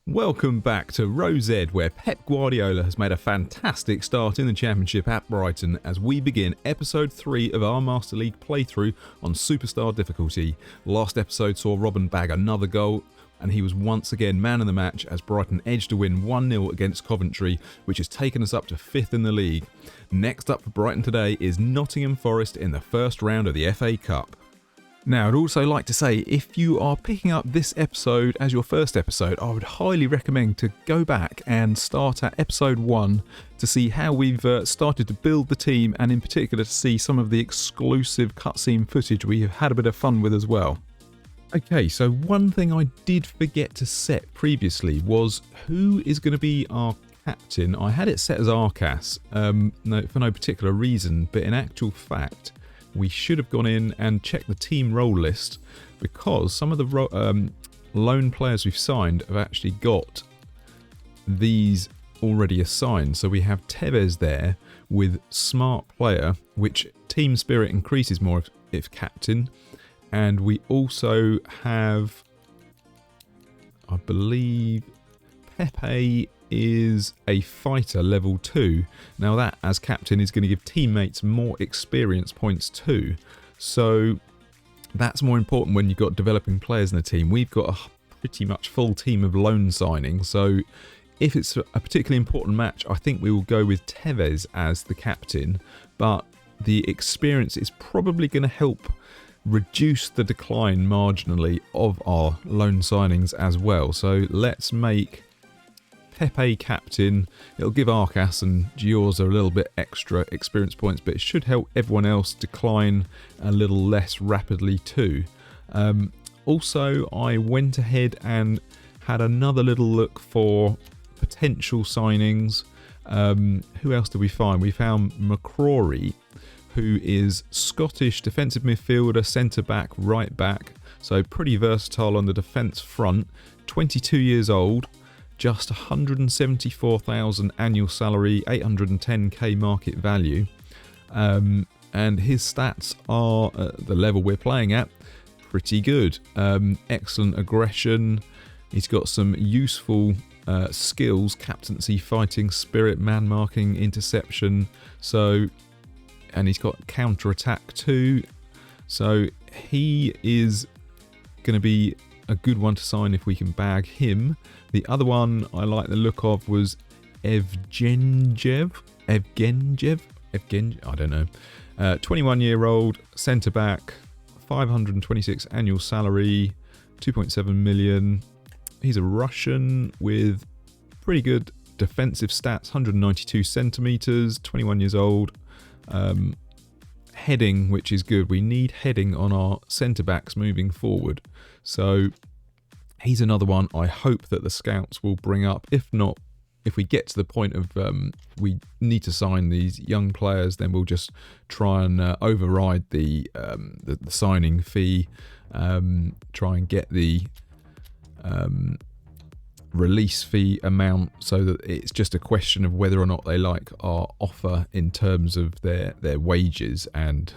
Welcome back to Row Z, where Pep Guardiola has made a fantastic start in the Championship at Brighton as we begin episode 3 of our Master League playthrough on Superstar difficulty. Last episode saw Robin bag another goal, and he was once again man of the match as Brighton edged to win 1-0 against Coventry, which has taken us up to 5th in the league. Next up for Brighton today is Nottingham Forest in the first round of the FA Cup. Now, I'd also like to say, if you are picking up this episode as your first episode, I would highly recommend to go back and start at episode 1 to see how we've started to build the team, and in particular to see some of the exclusive cutscene footage we have had a bit of fun with as well. Okay, so one thing I did forget to set previously was who is going to be our captain. I had it set as Arcas, for no particular reason, but in actual fact, we should have gone in and checked the team role list because some of the loan players we've signed have actually got these already assigned. So we have Tevez there with Smart Player, which team spirit increases more if captain. And we also have, I believe, Pepe is a fighter level 2. Now that as captain is going to give teammates more experience points too, so that's more important when you've got developing players in the team. We've got a pretty much full team of loan signings, so if it's a particularly important match, I think we will go with Tevez as the captain, but the experience is probably going to help reduce the decline marginally of our loan signings as well. So let's make Pepe captain. It'll give Arcas and Giorza a little bit extra experience points, but it should help everyone else decline a little less rapidly too. Also, I went ahead and had another little look for potential signings. Who else did we find? We found McCrory, who is Scottish defensive midfielder, centre back, right back, so pretty versatile on the defence front, 22 years old, just 174,000 annual salary, 810k market value, and his stats are at the level we're playing at pretty good. Excellent aggression, he's got some useful skills, captaincy, fighting spirit, man marking, interception, and he's got counter attack too, so he is going to be a good one to sign if we can bag him. The other one I like the look of was Evgenjev, I don't know. 21-year-old centre back, 526 annual salary, 2.7 million. He's a Russian with pretty good defensive stats, 192 centimetres, 21 years old. Heading, which is good. We need heading on our centre backs moving forward. So he's another one I hope that the scouts will bring up. If not, if we get to the point of we need to sign these young players, then we'll just try and override the signing fee, try and get the release fee amount so that it's just a question of whether or not they like our offer in terms of their wages and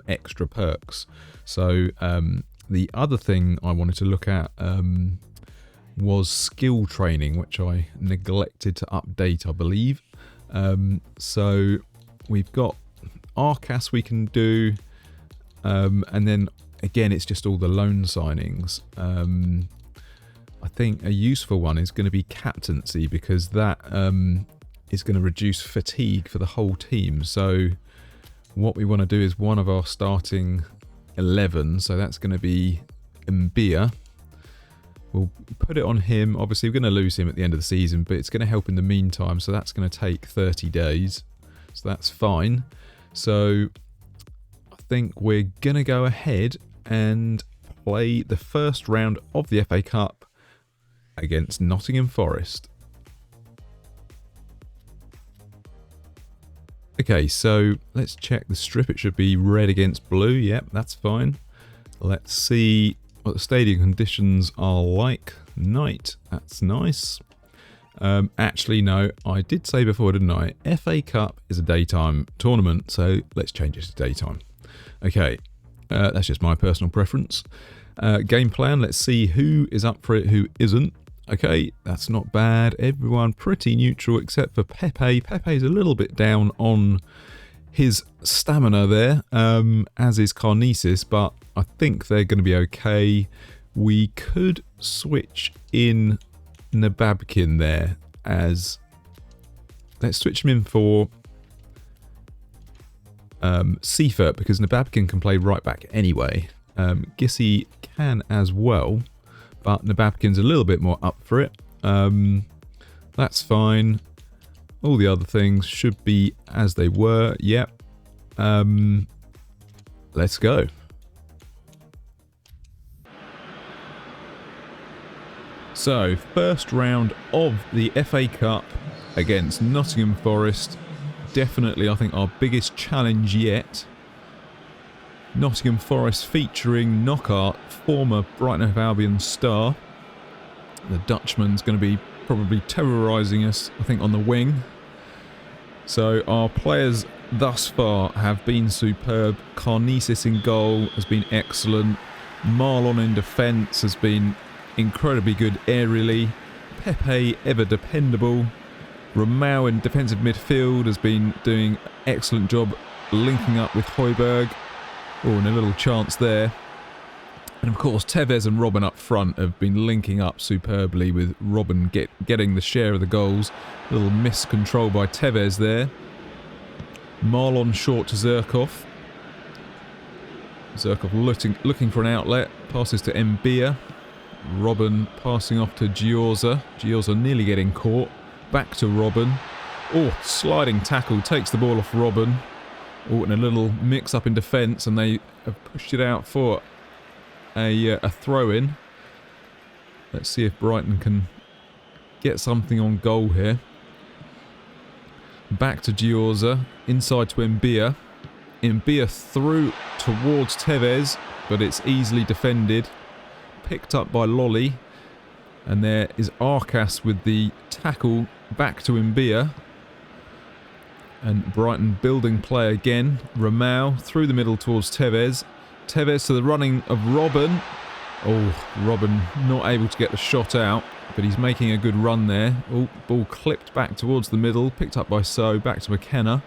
extra perks. So the other thing I wanted to look at was skill training, which I neglected to update, I believe. So we've got Arcas we can do, and then again it's just all the loan signings. I think a useful one is going to be captaincy, because that is going to reduce fatigue for the whole team. So what we want to do is one of our starting 11, so that's going to be Mbia. We'll put it on him. Obviously we're going to lose him at the end of the season, but it's going to help in the meantime, so that's going to take 30 days, so that's fine. So I think we're going to go ahead and play the first round of the FA Cup against Nottingham Forest. Okay, so let's check the strip. It should be red against blue. Yep, that's fine. Let's see what the stadium conditions are like. Night, that's nice. Actually, no, I did say before, didn't I? FA Cup is a daytime tournament, so let's change it to daytime. Okay, that's just my personal preference. Game plan, let's see who is up for it, who isn't. Okay, that's not bad. Everyone pretty neutral except for Pepe. Pepe's a little bit down on his stamina there, as is Carnesis, but I think they're going to be okay. We could switch in Nababkin there as... Let's switch him in for Seifert, because Nababkin can play right back anyway. Gissy can as well, but Nababkin's a little bit more up for it. That's fine. All the other things should be as they were. Yep. Let's go. So, first round of the FA Cup against Nottingham Forest. Definitely, I think, our biggest challenge yet. Nottingham Forest featuring Knockaert, former Brighton Hove Albion star. The Dutchman's going to be probably terrorising us, I think, on the wing. So our players thus far have been superb. Carnesis in goal has been excellent. Marlon in defence has been incredibly good aerially. Pepe, ever dependable. Ramau in defensive midfield has been doing an excellent job linking up with Højbjerg. Oh, and a little chance there. And of course, Tevez and Robben up front have been linking up superbly, with Robben getting the share of the goals. A little miscontrol by Tevez there. Marlon short to Zirkov. Zirkov looking for an outlet. Passes to Mbia. Robben passing off to Giorza. Giorza nearly getting caught. Back to Robben. Oh, sliding tackle. Takes the ball off Robben. Oh, and a little mix-up in defence, and they have pushed it out for a throw-in. Let's see if Brighton can get something on goal here. Back to Giorza, inside to Mbia. Mbia through towards Tevez, but it's easily defended. Picked up by Lolly. And there is Arcas with the tackle back to Mbia. And Brighton building play again. Ramau through the middle towards Tevez. Tevez to the running of Robben. Oh, Robben not able to get the shot out, but he's making a good run there. Oh, ball clipped back towards the middle, picked up by So, back to McKenna.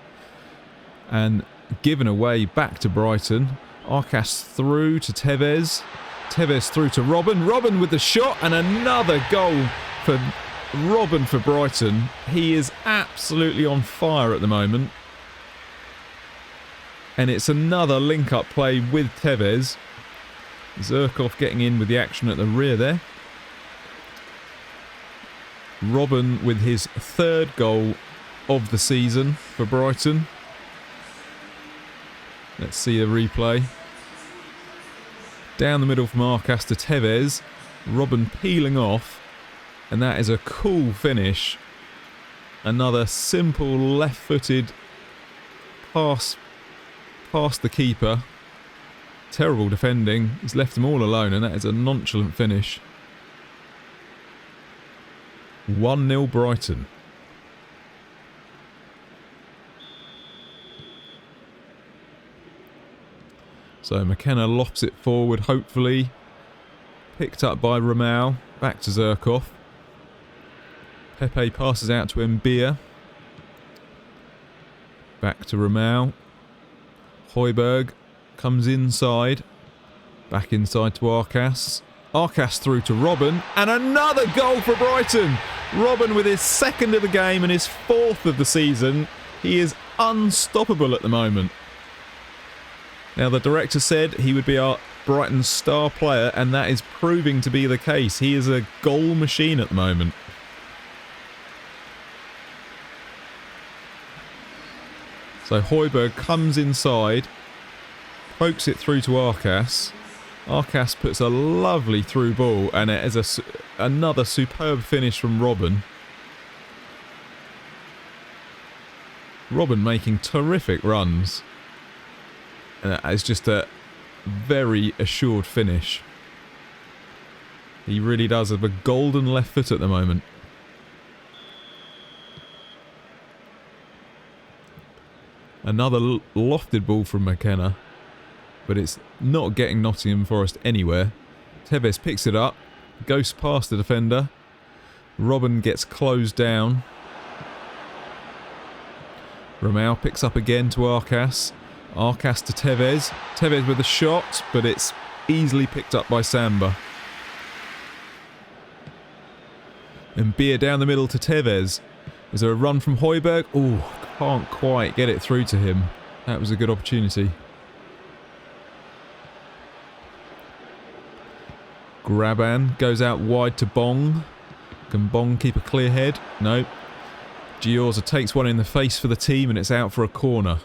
And given away back to Brighton. Arcas through to Tevez. Tevez through to Robben. Robben with the shot, and another goal for Robben for Brighton. He is absolutely on fire at the moment. And it's another link-up play with Tevez. Zirkov getting in with the action at the rear there. Robben with his third goal of the season for Brighton. Let's see the replay. Down the middle from Arcas to Tevez. Robben peeling off. And that is a cool finish. Another simple left-footed pass past the keeper. Terrible defending. He's left them all alone, and that is a nonchalant finish. 1-0 Brighton. So McKenna lofts it forward, hopefully. Picked up by Ramau. Back to Zirkov. Pepe passes out to Mbia. Back to Ramau. Højbjerg comes inside. Back inside to Arcas. Arcas through to Robben. And another goal for Brighton. Robben with his second of the game and his fourth of the season. He is unstoppable at the moment. Now, the director said he would be our Brighton star player, and that is proving to be the case. He is a goal machine at the moment. So Højbjerg comes inside, pokes it through to Arcas. Arcas puts a lovely through ball, and it is another superb finish from Robben. Robben making terrific runs. And that is just a very assured finish. He really does have a golden left foot at the moment. Another lofted ball from McKenna, but it's not getting Nottingham Forest anywhere. Tevez picks it up, goes past the defender, Robin gets closed down. Romao picks up again to Arcas. Arcas to Tevez. Tevez with a shot, but it's easily picked up by Samba. And Beer down the middle to Tevez. Is there a run from Højbjerg? Oh, can't quite get it through to him. That was a good opportunity. Graban goes out wide to Bong. Can Bong keep a clear head? No. Giorza takes one in the face for the team and it's out for a corner.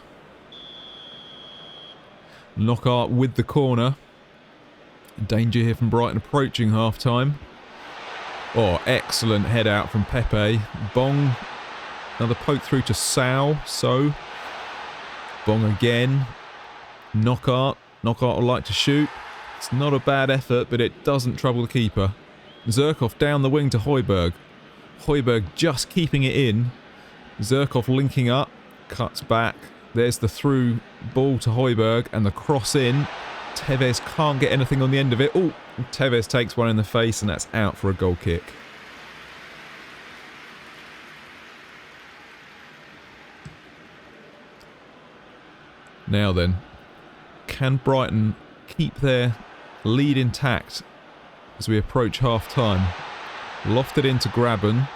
Knockout with the corner. Danger here from Brighton approaching half-time. Oh, excellent head out from Pepe. Bong, another poke through to So. Bong again. Knockout. Knockout would like to shoot. It's not a bad effort, but it doesn't trouble the keeper. Zirkov down the wing to Højbjerg. Højbjerg just keeping it in. Zirkov linking up. Cuts back. There's the through ball to Højbjerg and the cross in. Tevez can't get anything on the end of it. Oh, Tevez takes one in the face and that's out for a goal kick. Now then, can Brighton keep their lead intact as we approach half-time? Lofted into Graben.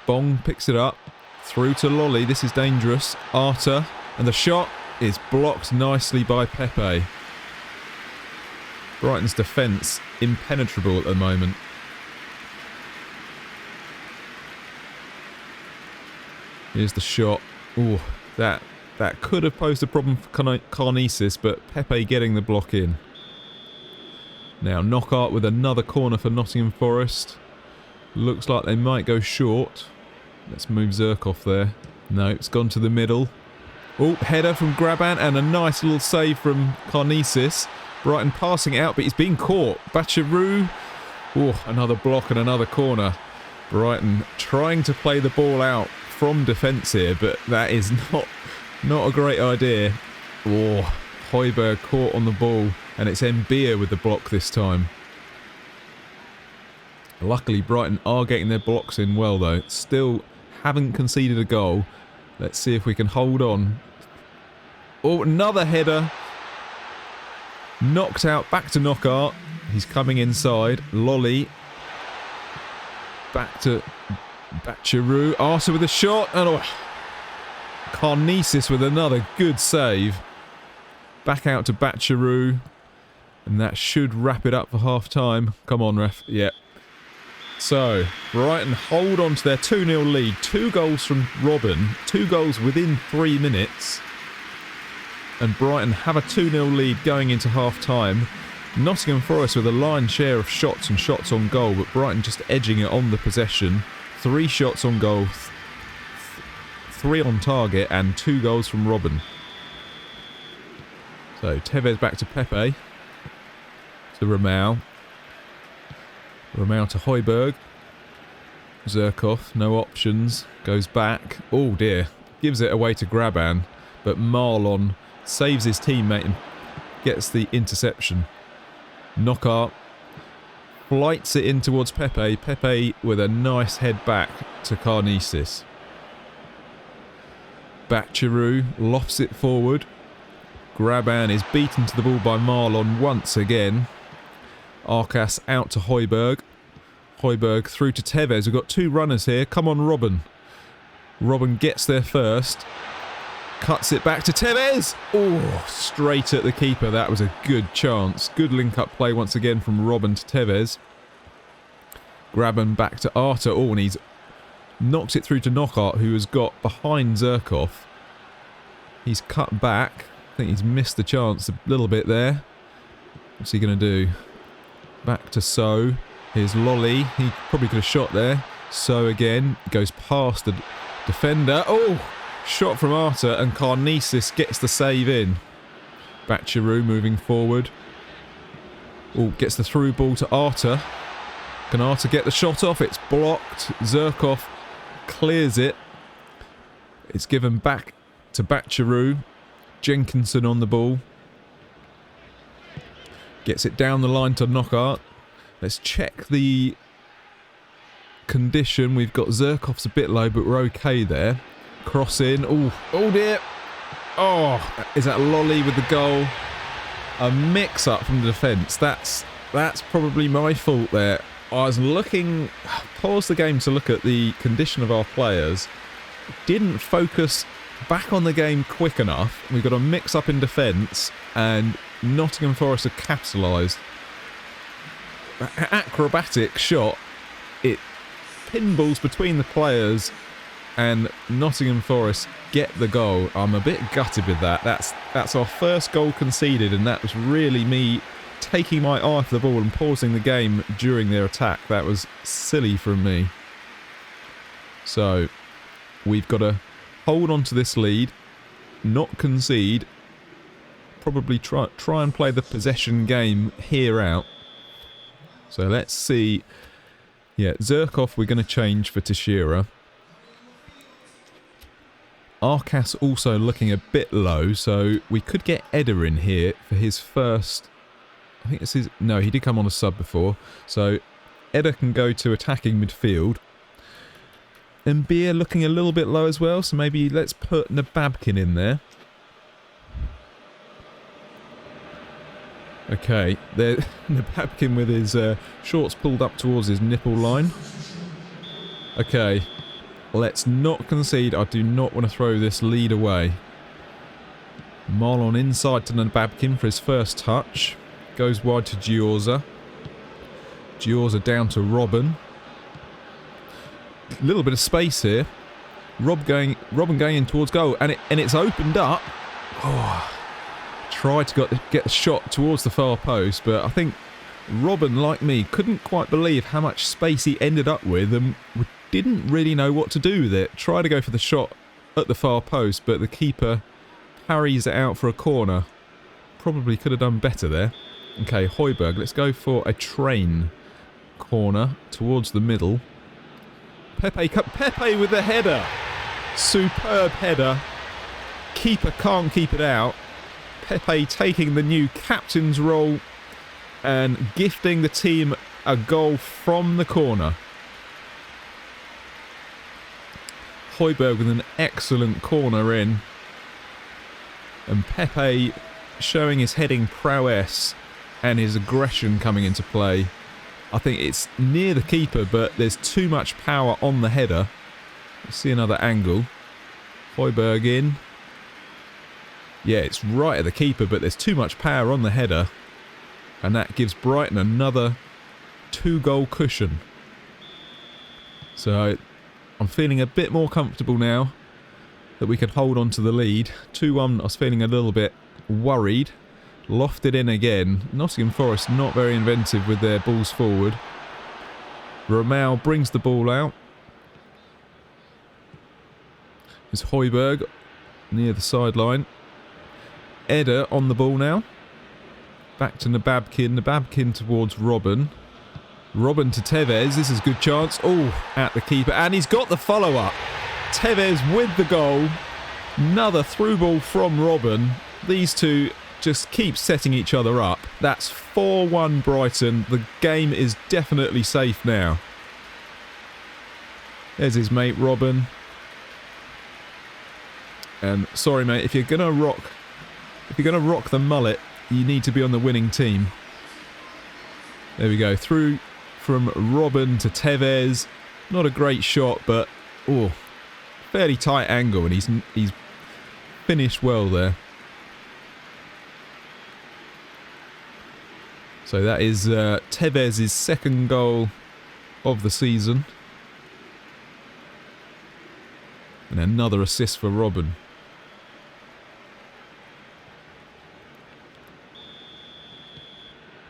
Bong picks it up. Through to Lolly. This is dangerous. Arta. And the shot is blocked nicely by Pepe. Brighton's defence impenetrable at the moment. Here's the shot. Ooh, that could have posed a problem for Karnisis, but Pepe getting the block in. Now Knockout with another corner for Nottingham Forest. Looks like they might go short. Let's move Zirkov there. No, it's gone to the middle. Oh, header from Graban and a nice little save from Karnisis. Brighton passing it out, but he's been caught. Bacheru. Oh, another block and another corner. Brighton trying to play the ball out from defence here, but that is not a great idea. Oh, Højbjerg caught on the ball, and it's Mbia with the block this time. Luckily, Brighton are getting their blocks in well, though. Still haven't conceded a goal. Let's see if we can hold on. Oh, another header. Knocked out, back to Knockout. He's coming inside. Lolly. Back to Bacheru. Arthur with a shot. And oh, Karnisis with another good save. Back out to Bacheru. And that should wrap it up for half-time. Come on, ref. Yep. So, Brighton hold on to their 2-0 lead. 2 goals from Robin. 2 goals within 3 minutes. And Brighton have a 2-0 lead going into half-time. Nottingham Forest with a lion's share of shots and shots on goal, but Brighton just edging it on the possession. 3 shots on goal, 3 on target, and 2 goals from Robin. So, Tevez back to Pepe. To Romao. Romao to Højbjerg. Zirkov, no options. Goes back. Oh dear. Gives it away to Graban. But Marlon saves his teammate and gets the interception. Knockout. Flights it in towards Pepe. Pepe with a nice head back to Karnisis. Bacheru lofts it forward. Graban is beaten to the ball by Marlon once again. Arcas out to Højbjerg. Højbjerg through to Tevez. We've got 2 runners here. Come on, Robin. Robin gets there first. Cuts it back to Tevez. Oh, straight at the keeper. That was a good chance. Good link-up play once again from Robin to Tevez. Graben back to Arta. Oh, and he's knocked it through to Knockout, who has got behind Zirkov. He's cut back. I think he's missed the chance a little bit there. What's he going to do? Back to So. Here's Lolly. He probably could have shot there. So again. Goes past the defender. Oh! Shot from Arta and Karnisis gets the save in. Bacheru moving forward. Oh, gets the through ball to Arta. Can Arta get the shot off? It's blocked. Zirkov clears it. It's given back to Bacheru. Jenkinson on the ball. Gets it down the line to Knockout. Let's check the condition. We've got Zirkov's a bit low, but we're okay there. Cross in. Oh dear. Oh, is that Lolly with the goal? A mix-up from the defence. That's probably my fault there. I was paused the game to look at the condition of our players. Didn't focus back on the game quick enough. We've got a mix-up in defence, and Nottingham Forest have capitalised. Acrobatic shot. It pinballs between the players, and Nottingham Forest get the goal. I'm a bit gutted with that. That's our first goal conceded, and that was really me taking my eye off the ball and pausing the game during their attack. That was silly from me. So we've got to hold on to this lead, not concede, probably try and play the possession game here out. So let's see. Yeah, Zirkov we're going to change for Teixeira. Arcas also looking a bit low, so we could get Eder in here for his first... I think it's his... No, he did come on a sub before. So Eder can go to attacking midfield. And Beer looking a little bit low as well, so maybe let's put Nababkin in there. Okay, there Nababkin with his shorts pulled up towards his nipple line. Okay, let's not concede. I do not want to throw this lead away. Marlon inside to Nababkin for his first touch. Goes wide to Giorza. Giorza down to Robin. A little bit of space here. Robin going in towards goal, and it's opened up. Oh, tried to get the shot towards the far post, but I think Robin, like me, couldn't quite believe how much space he ended up with, and didn't really know what to do with it. Tried to go for the shot at the far post, but the keeper parries it out for a corner. Probably could have done better there. Okay, Højbjerg, let's go for a train corner towards the middle. Pepe with the header. Superb header. Keeper can't keep it out. Pepe taking the new captain's role and gifting the team a goal from the corner. Højbjerg with an excellent corner in. And Pepe showing his heading prowess and his aggression coming into play. I think it's near the keeper, but there's too much power on the header. Let's see another angle. Højbjerg in. Yeah, it's right at the keeper, but there's too much power on the header. And that gives Brighton another 2-goal cushion. So I'm feeling a bit more comfortable now that we could hold on to the lead. 2-1, I was feeling a little bit worried. Lofted in again. Nottingham Forest not very inventive with their balls forward. Romao brings the ball out. It's Højbjerg near the sideline. Eder on the ball now. Back to Nababkin. Nababkin towards Robin. Robin to Tevez. This is a good chance. Oh, at the keeper. And he's got the follow-up. Tevez with the goal. Another through ball from Robin. These two just keep setting each other up. That's 4-1 Brighton. The game is definitely safe now. There's his mate Robin. And sorry mate, if you're gonna rock the mullet, you need to be on the winning team. There we go. Through from Robin to Tevez. Not a great shot, but fairly tight angle, and he's finished well there. So that is Tevez's second goal of the season. And another assist for Robin.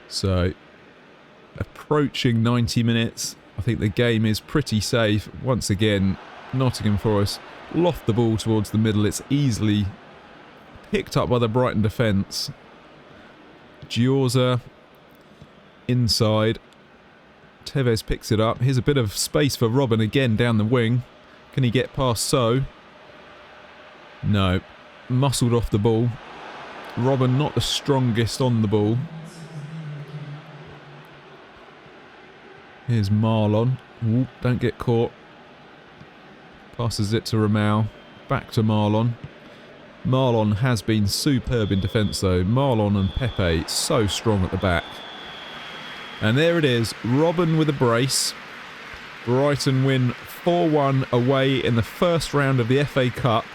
So, approaching 90 minutes. I think the game is pretty safe. Once again, Nottingham Forest loft the ball towards the middle. It's easily picked up by the Brighton defence. Giorza inside. Tevez picks it up. Here's a bit of space for Robin again down the wing. Can he get past So? No. Muscled off the ball. Robin not the strongest on the ball. Here's Marlon. Ooh, don't get caught. Passes it to Ramau. Back to Marlon. Marlon has been superb in defence though. Marlon and Pepe so strong at the back. And there it is. Robin with a brace. Brighton win 4-1 away in the first round of the FA Cup.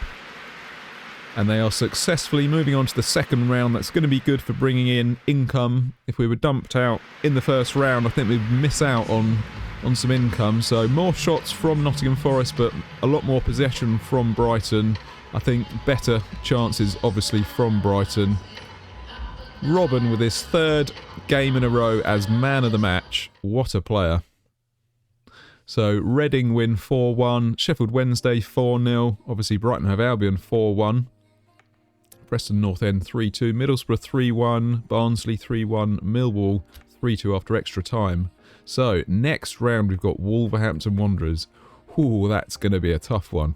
And they are successfully moving on to the second round. That's going to be good for bringing in income. If we were dumped out in the first round, I think we'd miss out on some income. So more shots from Nottingham Forest, but a lot more possession from Brighton. I think better chances, obviously, from Brighton. Robin with his third game in a row as man of the match. What a player. So Reading win 4-1. Sheffield Wednesday 4-0. Obviously Brighton Hove Albion 4-1. Preston North End 3-2, Middlesbrough 3-1, Barnsley 3-1, Millwall 3-2 after extra time. So, next round we've got Wolverhampton Wanderers. Ooh, that's going to be a tough one.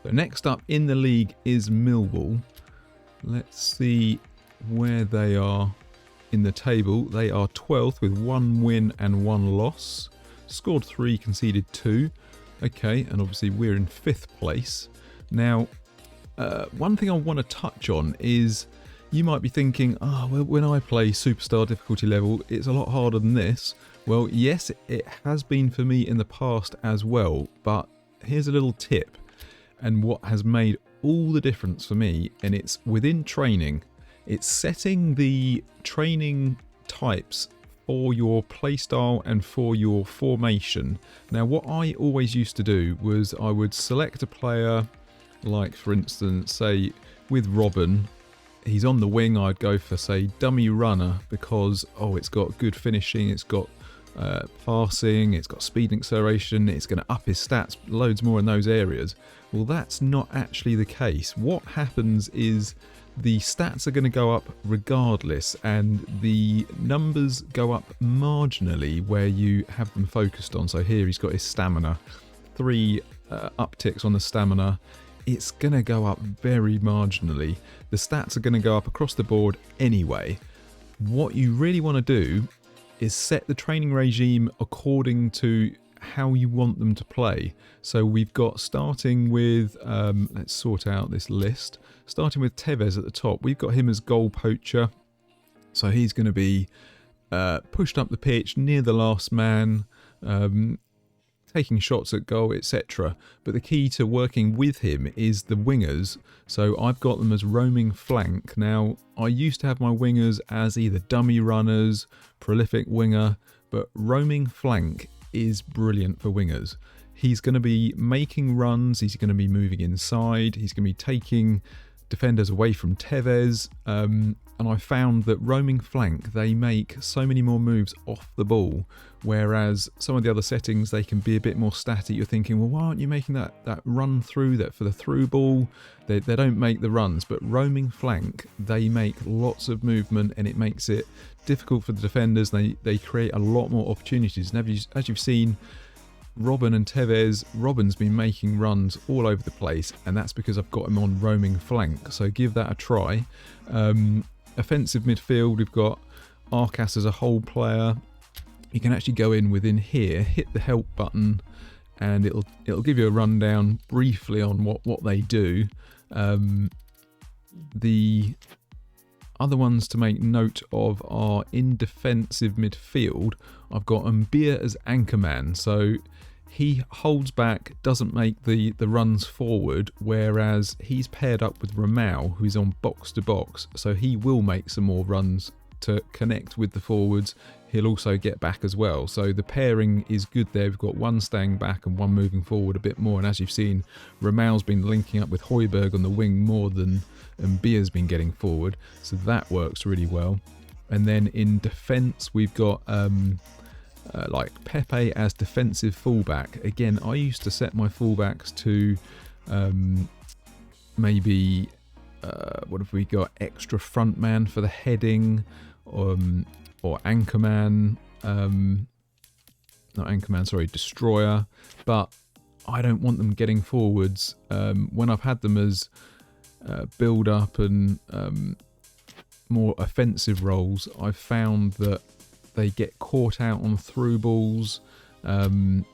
So next up in the league is Millwall. Let's see where they are in the table. They are 12th with 1 win and 1 loss. Scored 3, conceded 2. Okay, and obviously we're in 5th place. Now, one thing I want to touch on is you might be thinking, well, when I play Superstar difficulty level, it's a lot harder than this. Well, yes, it has been for me in the past as well, but here's a little tip and what has made all the difference for me, and it's within training. It's setting the training types for your playstyle and for your formation. Now, what I always used to do was I would select a player, like for instance, say with Robin, he's on the wing, I'd go for, say, dummy runner because, it's got good finishing, it's got passing, it's got speed and acceleration, it's going to up his stats loads more in those areas. Well, that's not actually the case. What happens is the stats are going to go up regardless, and the numbers go up marginally where you have them focused on. So here he's got his stamina, 3 upticks on the stamina. It's going to go up very marginally. The stats are going to go up across the board anyway. What you really want to do is set the training regime according to how you want them to play. So we've got, starting with, let's sort out this list. Starting with Tevez at the top, we've got him as goal poacher. So he's going to be pushed up the pitch near the last man, taking shots at goal, etc. But the key to working with him is the wingers. So I've got them as roaming flank. Now, I used to have my wingers as either dummy runners, prolific winger, but roaming flank is brilliant for wingers. He's going to be making runs, he's going to be moving inside, he's going to be taking defenders away from Tevez, and I found that roaming flank, they make so many more moves off the ball, whereas some of the other settings, they can be a bit more static. You're thinking, well, why aren't you making that run through, that for the through ball? They don't make the runs, but roaming flank, they make lots of movement, and it makes it difficult for the defenders. They create a lot more opportunities, and as you've seen, Robin and Tevez, Robin's been making runs all over the place, and that's because I've got him on roaming flank, so give that a try. Offensive midfield, we've got Arcas as a whole player. You can actually go in within here, hit the help button, and it'll give you a rundown briefly on what they do. The other ones to make note of are in defensive midfield. I've got Mbia as anchorman, so he holds back, doesn't make the runs forward, whereas he's paired up with Ramau, who's on box to box, so he will make some more runs to connect with the forwards. He'll also get back as well, so the pairing is good there. We've got one staying back and one moving forward a bit more, and as you've seen, Ramau's been linking up with Højbjerg on the wing more than Mbia's been getting forward, so that works really well. And then in defence, we've got like Pepe as defensive fullback. Again, I used to set my fullbacks to maybe what have we got? Extra front man for the heading, or anchorman. Not anchorman, sorry, destroyer. But I don't want them getting forwards. When I've had them as build up and more offensive roles, I've found that they get caught out on through balls, and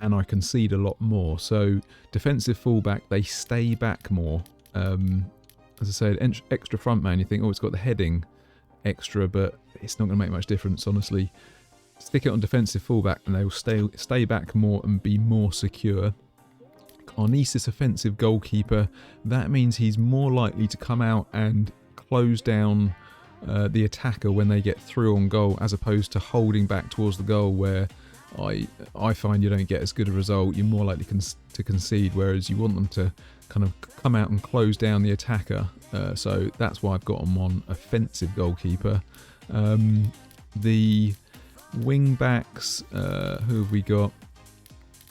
I concede a lot more. So defensive fullback, they stay back more. As I said, extra front man, you think, oh, it's got the heading extra, but it's not going to make much difference, honestly. Stick it on defensive fullback and they will stay back more and be more secure. Arnesis offensive goalkeeper, that means he's more likely to come out and close down the attacker when they get through on goal, as opposed to holding back towards the goal, where I find you don't get as good a result. You're more likely to concede, whereas you want them to kind of come out and close down the attacker. So that's why I've got them on offensive goalkeeper. The wing backs, who have we got?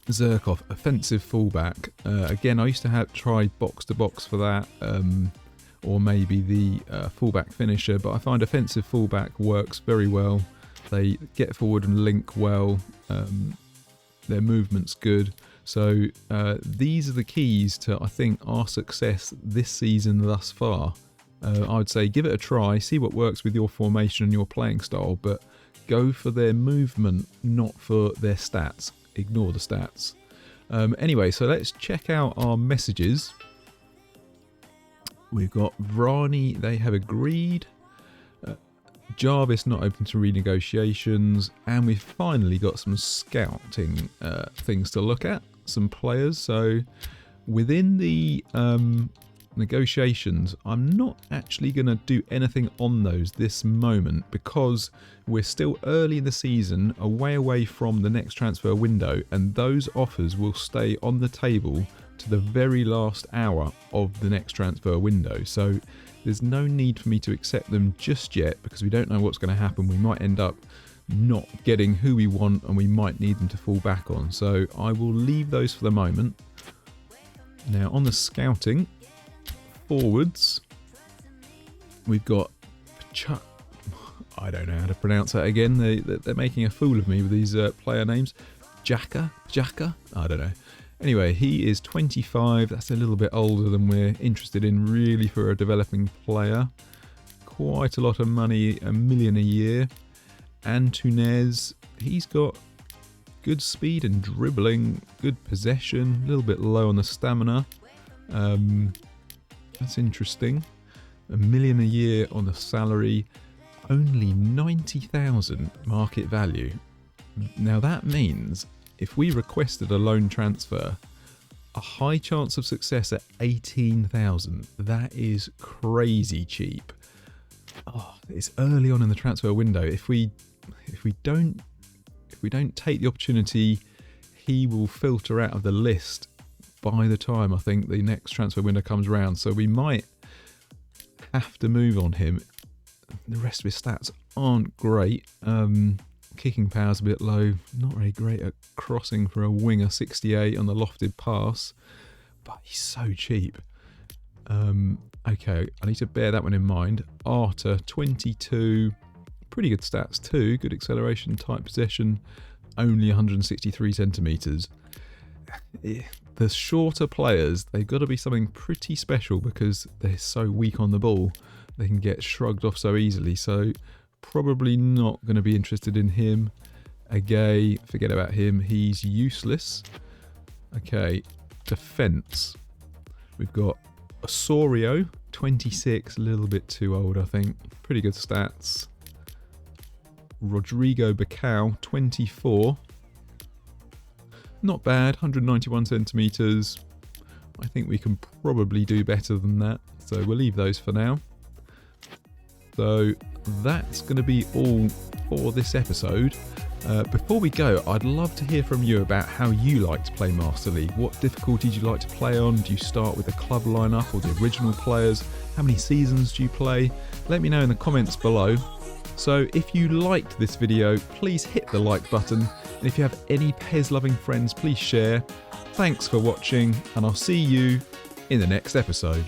Zirkov, offensive fullback. Again, I used to try box to box for that, or maybe the fullback finisher, but I find offensive fullback works very well. They get forward and link well. Their movement's good. So these are the keys to, I think, our success this season thus far. I would say give it a try, see what works with your formation and your playing style, but go for their movement, not for their stats. Ignore the stats. Anyway, so let's check out our messages. We've got Vrani, they have agreed. Jarvis not open to renegotiations, and we've finally got some scouting things to look at, some players. So within the negotiations, I'm not actually going to do anything on those this moment, because we're still early in the season, away from the next transfer window, and those offers will stay on the table to the very last hour of the next transfer window. So there's no need for me to accept them just yet, because we don't know what's going to happen. We might end up not getting who we want, and we might need them to fall back on. So I will leave those for the moment. Now on the scouting, forwards, we've got I don't know how to pronounce that again. They're making a fool of me with these player names. Jaka? I don't know. Anyway, he is 25. That's a little bit older than we're interested in, really, for a developing player. Quite a lot of money, $1 million a year. Antunes, he's got good speed and dribbling, good possession, a little bit low on the stamina. That's interesting. $1 million a year on the salary, only 90,000 market value. Now that means if we requested a loan transfer, a high chance of success at 18,000. That is crazy cheap. Oh, it's early on in the transfer window. If we don't take the opportunity, he will filter out of the list by the time I think the next transfer window comes around. So we might have to move on him. The rest of his stats aren't great. Kicking power's a bit low, not very great at crossing for a winger, 68 on the lofted pass, but he's so cheap. Okay, I need to bear that one in mind. Arta, 22, pretty good stats too, good acceleration, tight possession, only 163 centimetres. The shorter players, they've got to be something pretty special, because they're so weak on the ball. They can get shrugged off so easily, so probably not going to be interested in him. Agay, forget about him, he's useless. Okay, defence. We've got Osorio, 26, a little bit too old, I think. Pretty good stats. Rodrigo Bacau, 24. Not bad, 191 centimetres. I think we can probably do better than that, so we'll leave those for now. So that's going to be all for this episode. Before we go, I'd love to hear from you about how you like to play Master League. What difficulties you like to play on? Do you start with the club lineup or the original players? How many seasons do you play? Let me know in the comments below. So if you liked this video, please hit the like button. And if you have any PES loving friends, please share. Thanks for watching, and I'll see you in the next episode.